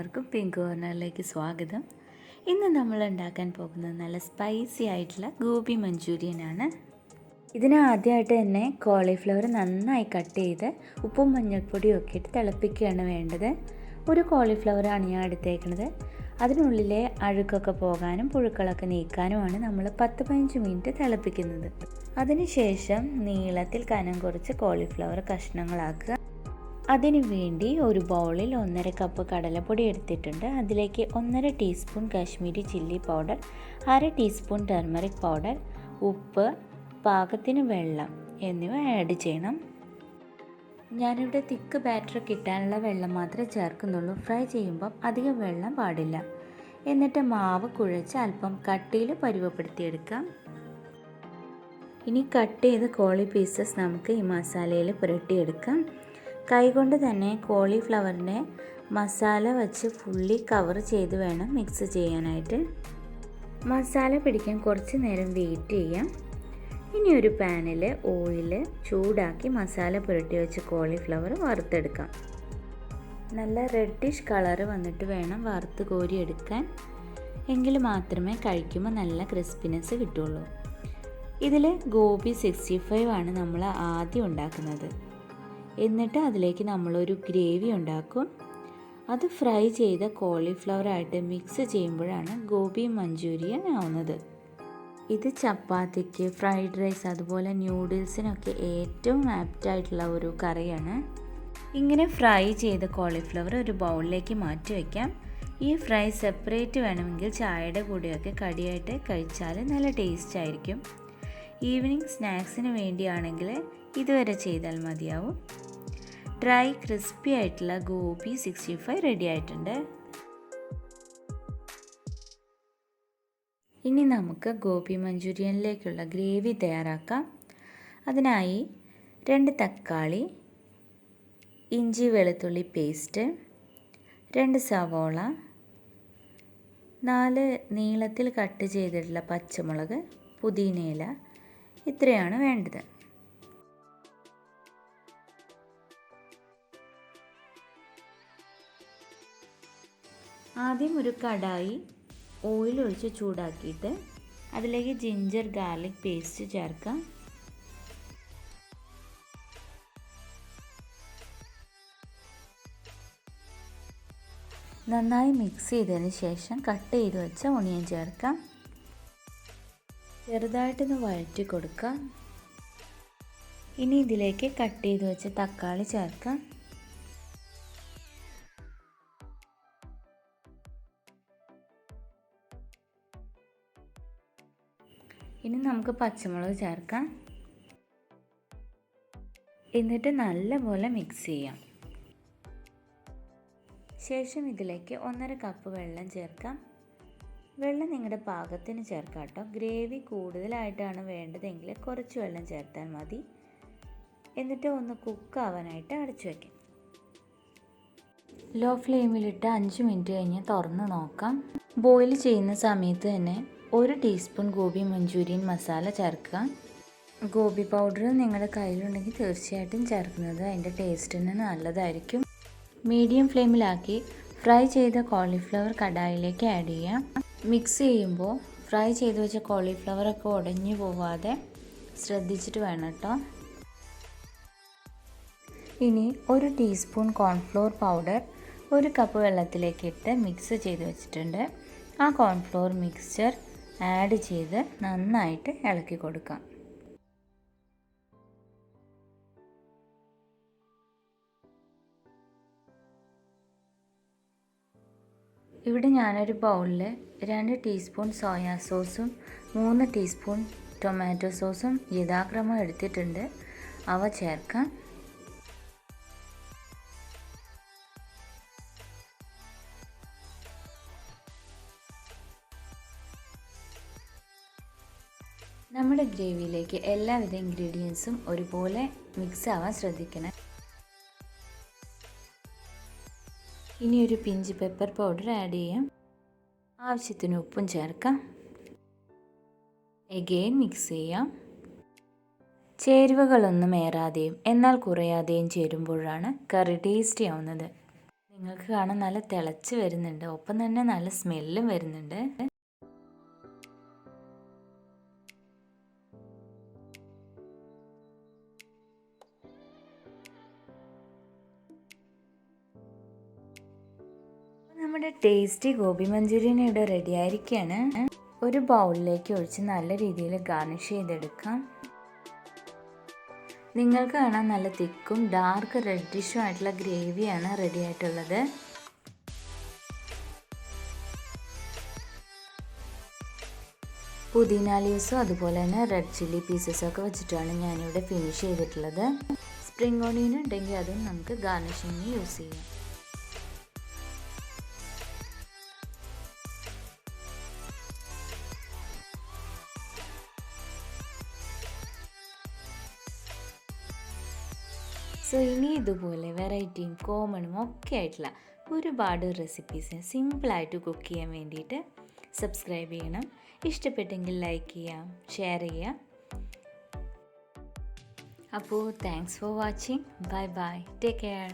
എല്ലാവർക്കും പിങ്ക് കോർണറിലേക്ക് സ്വാഗതം. ഇന്ന് നമ്മൾ ഉണ്ടാക്കാൻ പോകുന്നത് നല്ല സ്പൈസി ആയിട്ടുള്ള ഗോബി മഞ്ചൂരിയനാണ്. ഇതിന് ആദ്യമായിട്ട് തന്നെ കോളിഫ്ലവർ നന്നായി കട്ട് ചെയ്ത് ഉപ്പും മഞ്ഞൾപ്പൊടിയും ഒക്കെ ഇട്ട് തിളപ്പിക്കുകയാണ് വേണ്ടത്. ഒരു കോളിഫ്ലവറാണ് ഞാൻ എടുത്തേക്കുന്നത്. അതിനുള്ളിലെ അഴുക്കൊക്കെ പോകാനും പുഴുക്കളൊക്കെ നീക്കാനുമാണ് നമ്മൾ 10-15 മിനിറ്റ് തിളപ്പിക്കുന്നത്. അതിനുശേഷം നീളത്തിൽ കനം കുറച്ച് കോളിഫ്ലവർ കഷ്ണങ്ങളാക്കുക. അതിനു വേണ്ടി ഒരു ബൗളിൽ 1.5 കപ്പ് കടലപ്പൊടി എടുത്തിട്ടുണ്ട്. അതിലേക്ക് 1.5 teaspoon Kashmiri chilli powder, 1/2 teaspoon turmeric powder, ഉപ്പ്, പാകത്തിന് വെള്ളം എന്നിവ ആഡ് ചെയ്യണം. ഞാനിവിടെ തിക്ക് ബാറ്റർ കിട്ടാനുള്ള വെള്ളം മാത്രമേ ചേർക്കുന്നുള്ളൂ. ഫ്രൈ ചെയ്യുമ്പം അധികം വെള്ളം പാടില്ല. എന്നിട്ട് മാവ് കുഴച്ച് അല്പം കട്ടിയിൽ പരുവപ്പെടുത്തിയെടുക്കാം. ഇനി കട്ട് ചെയ്ത് കോളി പീസസ് നമുക്ക് ഈ മസാലയിൽ പുരട്ടിയെടുക്കാം. കൈകൊണ്ട് തന്നെ കോളിഫ്ലവറിനെ മസാല വച്ച് ഫുള്ളി കവർ ചെയ്ത് വേണം മിക്സ് ചെയ്യാനായിട്ട്. മസാല പിടിക്കാൻ കുറച്ച് നേരം വെയിറ്റ് ചെയ്യാം. ഇനി ഒരു പാനിൽ ഓയിൽ ചൂടാക്കി മസാല പുരട്ടി വെച്ച് കോളിഫ്ലവർ വറുത്തെടുക്കാം. നല്ല റെഡിഷ് കളറ് വന്നിട്ട് വേണം വറുത്ത് കോരിയെടുക്കാൻ. എങ്കിൽ മാത്രമേ കഴിക്കുമ്പോൾ നല്ല ക്രിസ്പിനെസ് കിട്ടുള്ളൂ. ഇതിൽ ഗോബി 65 ആണ് നമ്മൾ ആദ്യം ഉണ്ടാക്കുന്നത്. എന്നിട്ട് അതിലേക്ക് നമ്മളൊരു ഗ്രേവി ഉണ്ടാക്കും. അത് ഫ്രൈ ചെയ്ത കോളിഫ്ലവറായിട്ട് മിക്സ് ചെയ്യുമ്പോഴാണ് ഗോബി മഞ്ചൂരിയൻ ആവുന്നത്. ഇത് ചപ്പാത്തിക്ക്, ഫ്രൈഡ് റൈസ്, അതുപോലെ ന്യൂഡിൽസിനൊക്കെ ഏറ്റവും ആപ്റ്റായിട്ടുള്ള ഒരു കറിയാണ്. ഇങ്ങനെ ഫ്രൈ ചെയ്ത കോളിഫ്ലവർ ഒരു ബൗളിലേക്ക് മാറ്റി വയ്ക്കാം. ഈ ഫ്രൈ സെപ്പറേറ്റ് വേണമെങ്കിൽ ചായയുടെ കൂടെയൊക്കെ കടിയായിട്ട് കഴിച്ചാൽ നല്ല ടേസ്റ്റ് ആയിരിക്കും. ഈവനിങ് സ്നാക്സിന് വേണ്ടിയാണെങ്കിൽ ഇതുവരെ ചെയ്താൽ മതിയാവും. ഡ്രൈ ക്രിസ്പി ആയിട്ടുള്ള ഗോബി 65 റെഡി ആയിട്ടുണ്ട്. ഇനി നമുക്ക് ഗോബി മഞ്ചൂരിയനിലേക്കുള്ള ഗ്രേവി തയ്യാറാക്കാം. അതിനായി 2 തക്കാളി, ഇഞ്ചി വെളുത്തുള്ളി പേസ്റ്റ്, 2 സവോള, 4 നീളത്തിൽ കട്ട് ചെയ്തിട്ടുള്ള പച്ചമുളക്, പുതിനയില, ഇത്രയാണ് വേണ്ടത്. ആദ്യം ഒരു കടായി ഓയിൽ ഒഴിച്ച് ചൂടാക്കിയിട്ട് അതിലേക്ക് ജിഞ്ചർ ഗാർലിക് പേസ്റ്റ് ചേർക്കാം. നന്നായി മിക്സ് ചെയ്തതിന് ശേഷം കട്ട് ചെയ്ത് വെച്ച ഒണിയൻ ചേർക്കാം. ചെറുതായിട്ടൊന്ന് വഴറ്റി കൊടുക്കാം. ഇനി ഇതിലേക്ക് കട്ട് ചെയ്ത് വെച്ച തക്കാളി ചേർക്കാം. ഇനി നമുക്ക് പച്ചമുളക് ചേർക്കാം. എന്നിട്ട് നല്ലപോലെ മിക്സ് ചെയ്യാം. ശേഷം ഇതിലേക്ക് 1.5 കപ്പ് വെള്ളം ചേർക്കാം. വെള്ളം നിങ്ങളുടെ പാകത്തിന് ചേർക്കാം കേട്ടോ. ഗ്രേവി കൂടുതലായിട്ടാണ് വേണ്ടതെങ്കിൽ കുറച്ച് വെള്ളം ചേർത്താൽ മതി. എന്നിട്ട് ഒന്ന് കുക്കാവാനായിട്ട് അടച്ചു വയ്ക്കാം. ലോ ഫ്ലെയിമിലിട്ട് 5 മിനിറ്റ് കഴിഞ്ഞ് തുറന്ന് നോക്കാം. ബോയിൽ ചെയ്യുന്ന സമയത്ത് തന്നെ 1 ടീസ്പൂൺ ഗോബി മഞ്ചൂരിയൻ മസാല ചേർക്കുക. ഗോബി പൗഡർ നിങ്ങളുടെ കയ്യിലുണ്ടെങ്കിൽ തീർച്ചയായിട്ടും ചേർക്കുന്നത് അതിൻ്റെ ടേസ്റ്റിന് നല്ലതായിരിക്കും. മീഡിയം ഫ്ലെയിമിലാക്കി ഫ്രൈ ചെയ്ത കോളിഫ്ലവർ കടായിലേക്ക് ആഡ് ചെയ്യാം. മിക്സ് ചെയ്യുമ്പോൾ ഫ്രൈ ചെയ്ത് വെച്ച കോളിഫ്ലവറൊക്കെ ഉടഞ്ഞു പോവാതെ ശ്രദ്ധിച്ചിട്ട് വേണം കേട്ടോ. ഇനി 1 ടീസ്പൂൺ കോൺഫ്ലോർ പൗഡർ 1 കപ്പ് വെള്ളത്തിലേക്ക് ഇട്ട് മിക്സ് ചെയ്ത് വെച്ചിട്ടുണ്ട്. ആ കോൺഫ്ലോർ മിക്സ്ചർ ആഡ് ചെയ്ത് നന്നായിട്ട് ഇളക്കി കൊടുക്കാം. ഇവിടെ ഞാനൊരു ബൗളിൽ 2 ടീസ്പൂൺ സോയാ സോസും 3 ടീസ്പൂൺ ടൊമാറ്റോ സോസും യഥാക്രമം എടുത്തിട്ടുണ്ട്. അവ ചേർക്കാം. നമ്മുടെ ഗ്രേവിയിലേക്ക് എല്ലാവിധ ഇൻഗ്രീഡിയൻസും ഒരുപോലെ മിക്സ് ആവാൻ ശ്രദ്ധിക്കണം. ഇനി ഒരു പിഞ്ച് പെപ്പർ പൗഡർ ആഡ് ചെയ്യാം. ആവശ്യത്തിന് ഉപ്പും ചേർക്കാം. എഗെയിൻ മിക്സ് ചെയ്യാം. ചേരുവകളൊന്നും ഏറാതെയും എന്നാൽ കുറയാതെയും ചേരുമ്പോഴാണ് കറി ടേസ്റ്റി ആവുന്നത്. നിങ്ങൾക്ക് കാണാൻ നല്ല തിളച്ച് വരുന്നുണ്ട്, ഒപ്പം തന്നെ നല്ല സ്മെല്ലും വരുന്നുണ്ട്. നമ്മുടെ ടേസ്റ്റി ഗോബി മഞ്ചൂരിയൻ ഇവിടെ റെഡി ആയിരിക്കുകയാണ്. ഒരു ബൗളിലേക്ക് ഒഴിച്ച് നല്ല രീതിയിൽ ഗാർണിഷ് ചെയ്തെടുക്കാം. നിങ്ങൾക്ക് കാണാൻ നല്ല തിക്കും ഡാർക്ക് റെഡിഷും ആയിട്ടുള്ള ഗ്രേവിയാണ് റെഡി ആയിട്ടുള്ളത്. പുതിന ലീവ്സും അതുപോലെ തന്നെ റെഡ് ചില്ലി പീസസും ഒക്കെ വെച്ചിട്ടാണ് ഞാനിവിടെ ഫിനിഷ് ചെയ്തിട്ടുള്ളത്. സ്പ്രിംഗ് ഓണിയൻ ഉണ്ടെങ്കിൽ അതും നമുക്ക് ഗാർണിഷിങ്ങിന് യൂസ് ചെയ്യാം. സോ ഇനി ഇതുപോലെ വെറൈറ്റിയും കോമണും ഒക്കെ ആയിട്ടുള്ള ഒരുപാട് റെസിപ്പീസ് സിമ്പിളായിട്ട് കുക്ക് ചെയ്യാൻ വേണ്ടിയിട്ട് സബ്സ്ക്രൈബ് ചെയ്യണം. ഇഷ്ടപ്പെട്ടെങ്കിൽ ലൈക്ക് ചെയ്യാം, ഷെയർ ചെയ്യാം. അപ്പോൾ thanks for watching. Bye bye, take care.